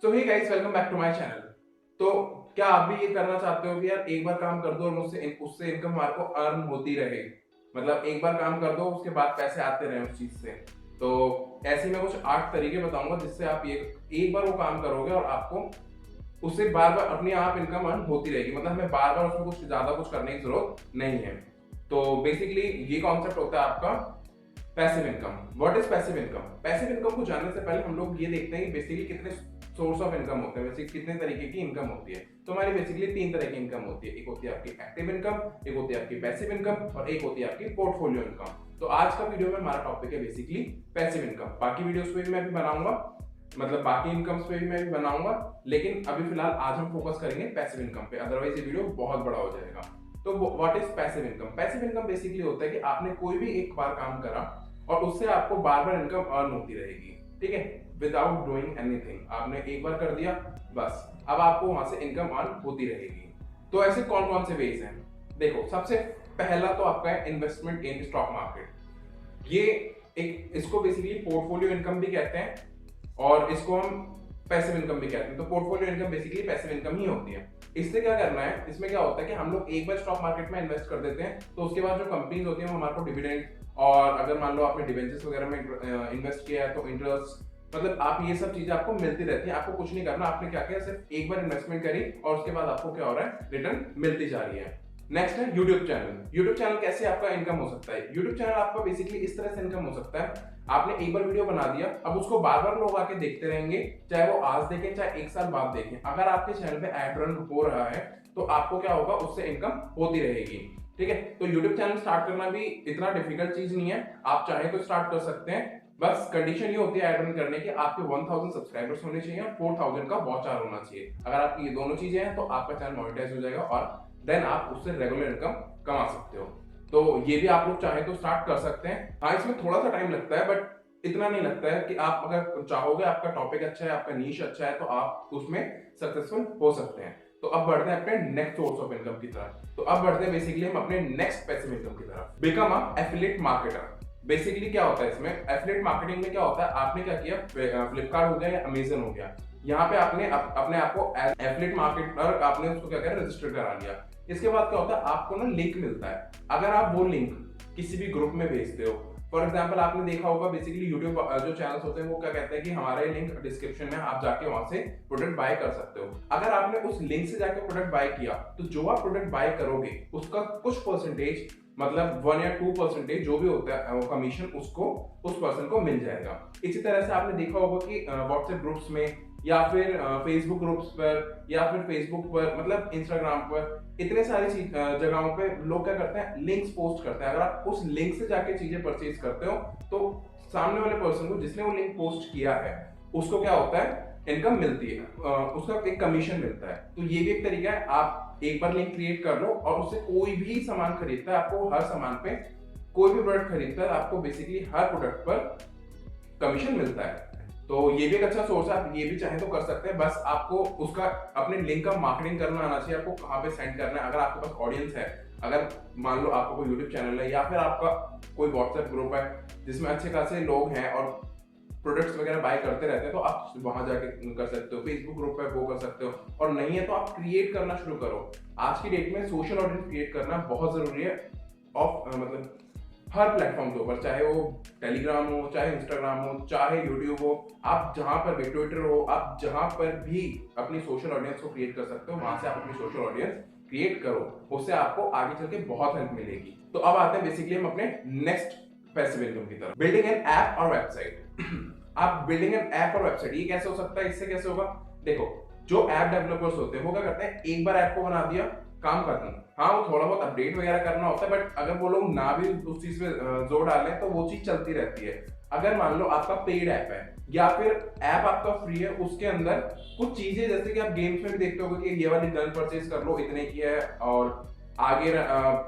So hey guys, welcome back to my channel. तो क्या आप भी ये करना चाहते हो कि यार एक बार काम कर दो और मुझसे उससे इनकम हमारे को अर्न होती रहे। मतलब एक बार काम कर दो, उसके बाद पैसे आते रहे उस चीज से। तो ऐसे ही मैं कुछ 8 तरीके बताऊंगा जिससे आप ये एक बार वो काम करोगे और आपको उससे बार बार अपने आप इनकम अर्न होती रहेगी। मतलब हमें बार बार उसमें कुछ ज्यादा कुछ करने की जरूरत नहीं है। तो बेसिकली ये कॉन्सेप्ट होता है आपका passive income. What is passive income? Passive income को जानने से पहले हम लोग ये देखते हैं कि बेसिकली कितने सोर्स ऑफ इनकम होते हैं, बेसिकली कितने तरीके की इनकम होती है। तो हमारी बेसिकली 3 तरह की इनकम होती है। एक होती है आपकी एक्टिव इनकम, एक होती है आपकी पैसिव इनकम और एक होती है आपकी पोर्टफोलियो इनकम। तो आज का वीडियो में हमारा टॉपिक है बेसिकली पैसिव इनकम। बाकी वीडियोस पे भी मैं भी बनाऊंगा, मतलब बाकी इनकम्स पे भी मैं भी बनाऊंगा, लेकिन अभी फिलहाल आज हम फोकस करेंगे पैसिव इनकम पे, अदरवाइज ये वीडियो बहुत बड़ा हो जाएगा। तो what is passive income? Passive income basically होता है कि आपने कोई भी एक बार काम करा और उससे आपको बार बार इनकम अर्न होती रहेगी। ठीक है, विदाउट डूइंग एनीथिंग। आपने एक बार कर दिया, बस अब आपको वहां से इनकम अर्न होती रहेगी। तो ऐसे कौन कौन से वेज हैं? देखो, सबसे पहला तो आपका है इन्वेस्टमेंट इन स्टॉक मार्केट। ये एक, इसको बेसिकली पोर्टफोलियो इनकम भी कहते हैं और इसको हम पैसिव इनकम भी कहते हैं। तो portfolio income basically passive income ही होती है। इससे क्या करना है, इसमें क्या होता है कि हम लोग एक बार स्टॉक मार्केट में इन्वेस्ट कर देते हैं, तो उसके बाद जो कंपनीज होती है वो हमारे को डिविडेंड, और अगर मान लो आपने डिवेंचर्स वगैरह में इन्वेस्ट किया है तो इंटरेस्ट, मतलब आप ये सब चीजें आपको मिलती रहती है। आपको कुछ नहीं करना, आपने क्या किया, सिर्फ एक बार इन्वेस्टमेंट करी और उसके बाद आपको क्या हो रहा है, रिटर्न मिलती जा रही है। नेक्स्ट है यूट्यूब चैनल। यूट्यूब चैनल कैसे आपका इनकम हो सकता है? यूट्यूब चैनल आपका बेसिकली इस तरह से इनकम हो सकता है, आपने एक बार वीडियो बना दिया, अब उसको बार बार लोग आके देखते रहेंगे, चाहे वो आज देखें चाहे एक साल बाद देखें। अगर आपके चैनल पे एड रन हो रहा है तो आपको क्या होगा, उससे इनकम होती रहेगी। ठीक है, तो यूट्यूब चैनल स्टार्ट करना भी इतना डिफिकल्ट चीज नहीं है, आप चाहे तो स्टार्ट कर सकते हैं। बस कंडीशन ये होती है एड रन करने की, आपके 1000 सब्सक्राइबर्स होने चाहिए और 4000 का वॉच आवर होना चाहिए। अगर आपकी ये दोनों चीजें हैं तो आपका चैनल मोनेटाइज हो जाएगा और देन आप उससे रेगुलर इनकम कमा सकते हो। तो ये भी आप लोग चाहे तो स्टार्ट कर सकते हैं। हाँ, इसमें थोड़ा सा टाइम लगता है, बट इतना नहीं लगता है कि आप अगर चाहोगे, आपका टॉपिक अच्छा है, आपका नीश अच्छा है, तो आप उसमें सक्सेसफुल हो सकते हैं। तो अब बढ़ते हैं अपने नेक्स्ट सोर्स ऑफ इनकम की तरफ। तो अब बढ़ते हैं बेसिकली हम अपने नेक्स्ट पैसिव इनकम की तरफ। Become a affiliate marketer. Basically क्या होता है इसमें, एफिलिएट मार्केटिंग में क्या होता है, आपने क्या किया, फ्लिपकार्ट हो गया या अमेजन हो गया, यहाँ पे आपने अपने आप को एफिलिएट मार्केटर, आपने उसको क्या किया, रजिस्टर करा लिया। इसके बाद क्या होता है, आपको ना लिंक मिलता है। अगर आप वो लिंक किसी भी ग्रुप में भेजते हो, फॉर एग्जाम्पल आपने देखा होगा बेसिकली यूट्यूब जो चैनल्स होते हैं वो क्या कहते हैं कि हमारा ये लिंक डिस्क्रिप्शन में, आप जाके वहां से प्रोडक्ट बाय कर सकते हो। अगर आपने उस लिंक से जाके प्रोडक्ट बाय किया तो जो आप प्रोडक्ट बाय करोगे उसका कुछ परसेंटेज, मतलब 1 या 2% जो भी होता है वो कमीशन, उसको उस पर्सन को मिल जाएगा। इसी तरह से आपने देखा होगा कि व्हाट्सएप ग्रुप्स में या फिर फेसबुक ग्रुप्स पर या फिर फेसबुक पर, मतलब इंस्टाग्राम पर, इतने सारी जगहों पे लोग क्या करते हैं, लिंक्स पोस्ट करते हैं। अगर आप उस लिंक से जाके चीजें परचेज करते हो तो सामने वाले पर्सन को, जिसने वो लिंक पोस्ट किया है, उसको क्या होता है, इनकम मिलती है, उसका एक कमीशन मिलता है। तो ये भी एक तरीका है, आप एक बार लिंक क्रिएट कर लो और उससे कोई भी सामान खरीदता है, आपको हर सामान पे, कोई भी प्रोडक्ट खरीदता है, आपको बेसिकली हर प्रोडक्ट पर कमीशन मिलता है। तो ये भी एक अच्छा सोर्स है, आप ये भी चाहें तो कर सकते हैं। बस आपको उसका अपने लिंक का मार्केटिंग करना आना चाहिए, आपको कहाँ पे सेंड करना है। अगर आपके पास ऑडियंस है, अगर मान लो आपका कोई यूट्यूब चैनल है या फिर आपका कोई व्हाट्सएप ग्रुप है जिसमें अच्छे खासे लोग हैं और प्रोडक्ट्स वगैरह बाय करते रहते हैं, तो आप वहां जाके कर सकते हो। फेसबुक ग्रुप पे वो कर सकते हो, और नहीं है तो आप क्रिएट करना शुरू करो। आज की डेट में सोशल ऑडियंस क्रिएट करना बहुत जरूरी है, ऑफ मतलब हर प्लेटफॉर्म के ऊपर, चाहे वो टेलीग्राम हो, चाहे इंस्टाग्राम हो, चाहे यूट्यूब हो, आप जहां पर भी, ट्विटर हो, आप जहां पर भी अपनी सोशल ऑडियंस को क्रिएट कर सकते हो, वहां से आप अपनी सोशल ऑडियंस क्रिएट करो। उससे आपको आगे चल के बहुत हेल्प मिलेगी। तो अब आते हैं बेसिकली हम अपने नेक्स्ट पैसिव इनकम की तरफ, बिल्डिंग एन ऐप और वेबसाइट। आप बिल्डिंग एन ऐप और वेबसाइट, ये कैसे हो सकता है, इससे कैसे होगा? देखो, जो ऐप डेवलपर्स होते हैं वो क्या करते हैं, एक बार ऐप को बना दिया, काम खत्म। हाँ, वो थोड़ा बहुत अपडेट वगैरह करना होता है, बट अगर वो लोग ना भी उस चीज पे जोर डालें तो वो चीज चलती रहती है। अगर मान लो आपका पेड ऐप है या फिर ऐप आपका फ्री है, उसके अंदर कुछ चीजें, जैसे कि आप गेम्स में भी देखते होगे कि ये वाली गन परचेज कर लो, इतने की है, और आगे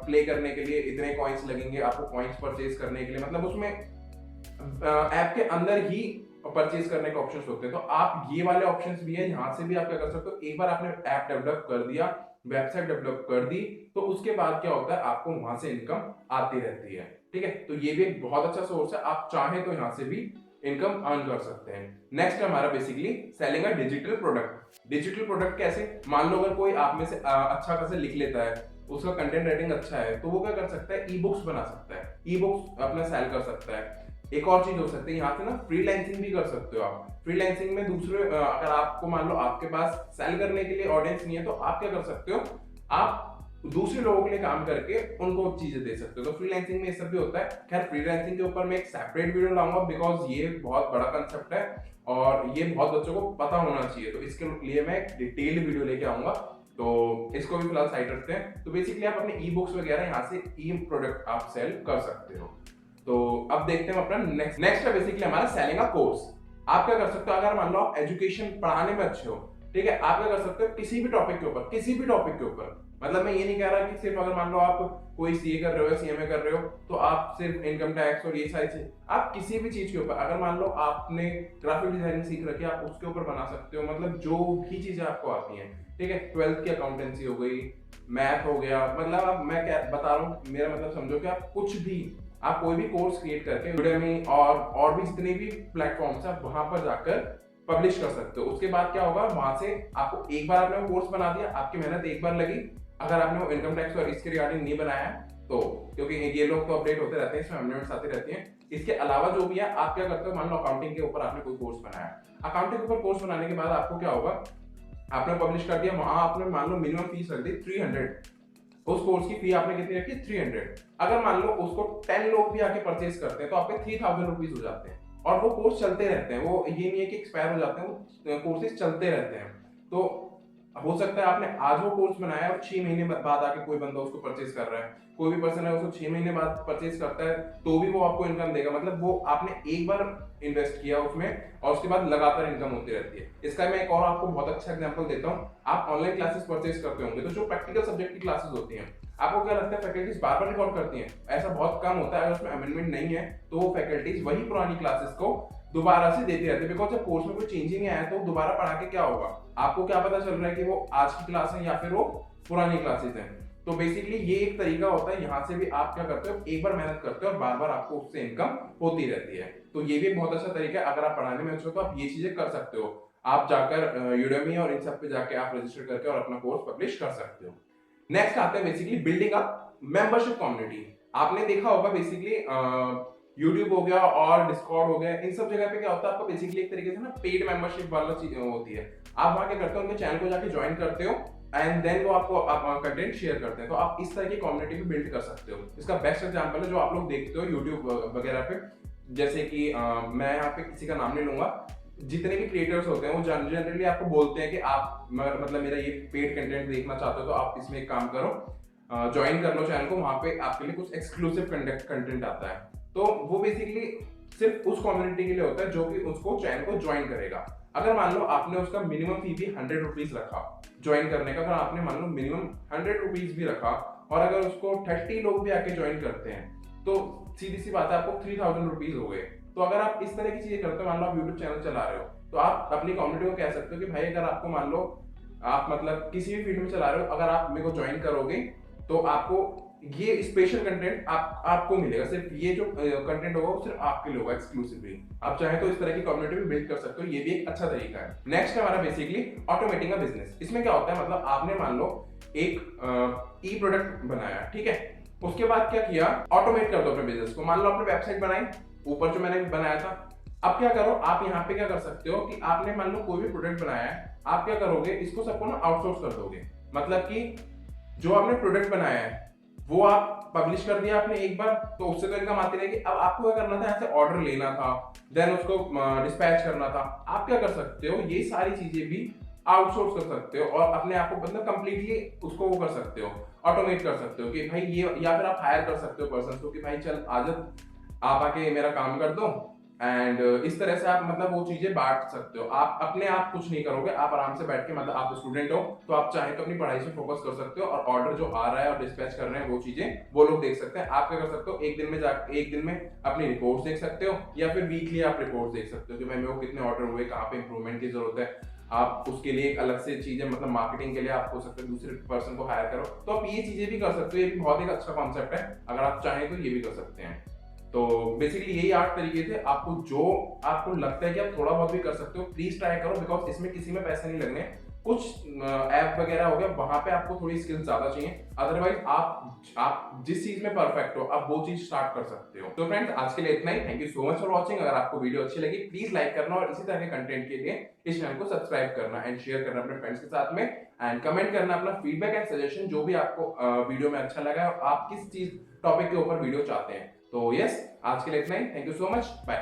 प्ले करने के लिए इतने कॉइन्स लगेंगे, आपको कॉइन्स परचेज करने के लिए, मतलब उसमें ऐप के अंदर ही परचेज करने के ऑप्शंस होते हैं। तो आप ये वाले ऑप्शंस भी है, यहाँ से भी आप क्या कर सकते हो, एक बार आपने ऐप डेवलप कर दिया, वेबसाइट डेवलप कर दी, तो उसके बाद क्या होता है, आपको वहां से इनकम आती रहती है। ठीक है, तो ये भी एक बहुत अच्छा सोर्स है, आप चाहें तो यहाँ से भी इनकम अर्न कर सकते हैं। नेक्स्ट है हमारा basically selling a digital product. Digital product कैसे, मान लो अगर कोई आप में से अच्छा खासा लिख लेता है, उसका कंटेंट राइटिंग अच्छा है, तो वो क्या कर सकता है, ई बुक्स बना सकता है, ई बुक्स अपना सेल कर सकता है। एक और चीज हो सकती है यहाँ से ना, फ्रीलांसिंग भी कर सकते हो आप। फ्रीलांसिंग में दूसरे अगर आपको मान लो आपके पास सेल करने के लिए ऑडियंस नहीं है, तो आप क्या कर सकते हो, आप दूसरे लोगों के लिए काम करके उनको चीजें दे सकते हो। तो फ्रीलांसिंग में ये सब भी होता है। खैर फ्रीलांसिंग के ऊपर मैं एक सेपरेट वीडियो लाऊंगा, बिकॉज ये बहुत बड़ा कंसेप्ट है और ये बहुत बच्चों को पता होना चाहिए, तो इसके लिए मैं एक डिटेल्ड वीडियो लेके आऊंगा। तो इसको भी फिलहाल साइड रखते हैं। तो बेसिकली आप अपने ई बुक्स वगैरह यहाँ से ई प्रोडक्ट आप सेल कर सकते हो। तो अब देखते हैं अपना नेक्स्ट है बेसिकली हमारा सेलिंग अ कोर्स। आप क्या कर सकते हो, अगर मान लो आप एजुकेशन पढ़ाने में अच्छे हो, ठीक है, आप क्या कर सकते हो, किसी भी टॉपिक के ऊपर, किसी भी टॉपिक के ऊपर, मतलब मैं ये नहीं कह रहा कि सिर्फ अगर मान लो आप कोई सीए कर रहे हो, सीएमए कर रहे हो, तो आप सिर्फ इनकम टैक्स और ये सारी चीज, आप किसी भी चीज के ऊपर, अगर मान लो आपने ग्राफिक डिजाइनिंग सीख रखी है, आप उसके ऊपर बना सकते हो। मतलब जो भी चीजें आपको आती हैं, ठीक है, 12th की अकाउंटेंसी हो गई, मैथ हो गया, मतलब अब मैं क्या बता रहा हूँ, मेरा मतलब समझो कि आप कुछ भी, आप कोई भी कोर्स क्रिएट करके यूडेमी और भी जितने भी प्लेटफॉर्म्स है वहां पर जाकर पब्लिश कर सकते हो। उसके बाद क्या होगा, वहां से आपको एक बार आपने कोर्स बना दिया, आपकी मेहनत एक बार लगी। अगर आपने वो इनकम टैक्स और इसके रिगार्डिंग नहीं बनाया है, तो क्योंकि ये लोग तो अपडेट होते रहते हैं, इसमें अमेंडमेंट्स आती रहती हैं। इसके अलावा जो भी है, आप क्या करते हो, मान लो अकाउंटिंग के ऊपर आपने कोई कोर्स बनाया, अकाउंटिंग के ऊपर कोर्स बनाने के बाद आपको क्या होगा, आपने पब्लिश कर दिया, वहां आपने मान लो मिनिमम फीस रख दी 300। उस कोर्स की फी आपने कितनी रखी, 300। अगर मान लो उसको 10 लोग भी आके परचेज करते हैं, तो आपके 3000 रुपीज हो जाते हैं। और वो कोर्स चलते रहते हैं, वो ये नहीं है कि एक्सपायर हो जाते हैं, वो कोर्सेज चलते रहते हैं। तो हो सकता है आपने आज वो कोर्स बनाया और 6 महीने बाद आके कोई बंदा उसको परचेज कर रहा है, कोई भी पर्सन है उसको 6 महीने बाद परचेज करता है, तो भी वो आपको इनकम देगा। मतलब वो आपने एक बार इन्वेस्ट किया उसमें और उसके बाद लगातार इनकम होती रहती है। इसका मैं एक और आपको बहुत अच्छा एग्जांपल देता हूँ। आप ऑनलाइन क्लासेस परचेज करते होंगे, तो जो प्रैक्टिकल सब्जेक्ट की क्लासेस होती हैं, आपको क्या लगता है फैकल्टीज बार बार रिकॉर्ड करती हैं? ऐसा बहुत कम होता है। अगर उसमें अमेंडमेंट नहीं है, तो वो फैकल्टीज वही पुरानी क्लासेस को दोबारा से देती रहती है, बिकॉज जब कोर्स में कोई चेंज ही नहीं आया, तो दोबारा पढ़ा के क्या होगा, आपको क्या पता चल रहा है कि वो आज की क्लास है या फिर वो पुरानी क्लासेस हैं। तो बेसिकली ये एक तरीका होता है, यहाँ से भी आप क्या करते हो, एक बार मेहनत करते हो और बार बार आपको उससे इनकम होती रहती है। तो ये भी एक बहुत अच्छा तरीका है। अगर आप पढ़ाने में अच्छे हो, तो आप ये चीजें कर सकते हो। आप जाकर यूडेमी और इन सब पे जाके आप रजिस्टर करके और अपना कोर्स पब्लिश कर सकते हो। नेक्स्ट आते हैं basically building up membership community. आपने देखा होगा बेसिकली यूट्यूब हो गया और डिस्कॉर्ड हो गया, इन सब जगह पे क्या होता है, आपको बेसिकली एक तरीके से ना पेड मेंबरशिप वाला चीज होती है। आप वहां क्या करते हो, उनके चैनल को जाके ज्वाइन करते हो एंड देन वो आपको कंटेंट शेयर करते हैं। तो आप इस तरह की कम्युनिटी भी बिल्ड कर सकते हो। इसका बेस्ट एग्जांपल है जो आप लोग देखते हो यूट्यूब वगैरह पे, जैसे कि मैं यहाँ पे किसी का नाम नहीं लूंगा, जितने भी क्रिएटर्स होते हैं वो जनरली आपको बोलते हैं कि आप मतलब मेरा ये पेड कंटेंट देखना चाहते हो, तो आप इसमें एक काम करो, ज्वाइन कर लो चैनल को, वहां पे आपके लिए कुछ एक्सक्लूसिव कंटेंट आता है। तो वो बेसिकली सिर्फ उस कम्युनिटी के लिए होता है जो कि उसको चैनल को ज्वाइन करेगा। अगर मान लो आपने उसका मिनिमम फी भी 100 रुपीज रखा ज्वाइन करने का, अगर आपने मान लो मिनिमम 100 रुपीज भी रखा और अगर उसको 30 लोग भी आके ज्वाइन करते हैं, तो सीधी सी बात है आपको 3000 रुपीज हो गए। तो अगर आप इस तरह की चीजें करते हो, मान लो आप यूट्यूब चैनल चला रहे हो, तो आप अपनी कम्युनिटी को कह सकते हो कि भाई अगर आपको मान लो आप मतलब किसी भी फील्ड में चला रहे हो, अगर आप मेरे को ज्वाइन करोगे तो आपको ये स्पेशल कंटेंट आपको मिलेगा। सिर्फ ये जो कंटेंट होगा वो सिर्फ आपके लिए होगा, एक्सक्लूसिवली। आप चाहे तो इस तरह की कम्युनिटी भी बिल्ड कर सकते हो, ये भी एक अच्छा तरीका है। नेक्स्ट है हमारा बेसिकली ऑटोमेटिंग का बिजनेस। इसमें क्या होता है, मतलब आपने मान लो एक ई प्रोडक्ट बनाया, ठीक है, उसके बाद क्या किया, ऑटोमेट कर दो अपने बिजनेस को। मान लो आपने वेबसाइट बनाई, ऊपर जो मैंने बनाया था, अब क्या करो, आप यहाँ पे क्या कर सकते हो कि आपने मान लो कोई भी प्रोडक्ट बनाया है, आप क्या करोगे, इसको सबको ना आउटसोर्स कर दोगे। मतलब कि जो आपने प्रोडक्ट बनाया है वो आप पब्लिश कर दिया आपने एक बार, तो उससे तो इनकम आती रहेगी। अब आपको क्या करना था, ऐसे ऑर्डर लेना था, देन उसको डिस्पैच करना था। आप क्या कर सकते हो, ये सारी चीजें भी आउटसोर्स कर सकते हो और अपने आप को मतलब कंप्लीटली उसको वो कर सकते हो, ऑटोमेट कर सकते हो कि भाई ये, या फिर आप हायर कर सकते हो पर्सन को कि भाई चल आज आप आके मेरा काम कर दो। एंड इस तरह से आप मतलब वो चीजें बांट सकते हो। आप अपने आप कुछ नहीं करोगे, आप आराम से बैठ के, मतलब आप स्टूडेंट हो तो आप चाहे तो अपनी पढ़ाई से फोकस कर सकते हो और ऑर्डर जो आ रहा है और डिस्पैच कर रहे हैं वो चीजें वो लोग देख सकते हैं। आप क्या कर सकते हो, एक दिन में अपनी रिपोर्ट्स देख सकते हो या फिर वीकली आप रिपोर्ट्स देख सकते हो कि भाई मेरे को कितने ऑर्डर हुए, कहाँ पे इंप्रूवमेंट की जरूरत है। आप उसके लिए एक अलग से चीजें, मतलब मार्केटिंग के लिए आप हो सकते हो दूसरे पर्सन को हायर करो। तो आप ये चीजें भी कर सकते हो, ये भी बहुत एक अच्छा कॉन्सेप्ट है, अगर आप चाहें तो ये भी कर सकते हैं। तो बेसिकली यही 8 तरीके थे। आपको जो आपको लगता है कि आप थोड़ा बहुत भी कर सकते हो, प्लीज ट्राई करो, बिकॉज इसमें किसी में पैसे नहीं लगने। कुछ ऐप वगैरह हो गया, वहां पे आपको थोड़ी स्किल्स ज्यादा चाहिए, अदरवाइज आप जिस चीज में परफेक्ट हो आप वो चीज स्टार्ट कर सकते हो। तो फ्रेंड्स आज के लिए इतना ही। Thank you so much for watching. अगर आपको वीडियो अच्छी लगी प्लीज लाइक करना और इसी तरह के कंटेंट के लिए इस चैनल को सब्सक्राइब करना एंड शेयर करना अपने फ्रेंड्स के साथ में, एंड कमेंट करना अपना फीडबैक एंड सजेशन जो भी आपको वीडियो में अच्छा लगा और आप किस चीज टॉपिक के ऊपर वीडियो चाहते हैं। तो यस, आज के लिए इतना ही। Thank you so much, bye.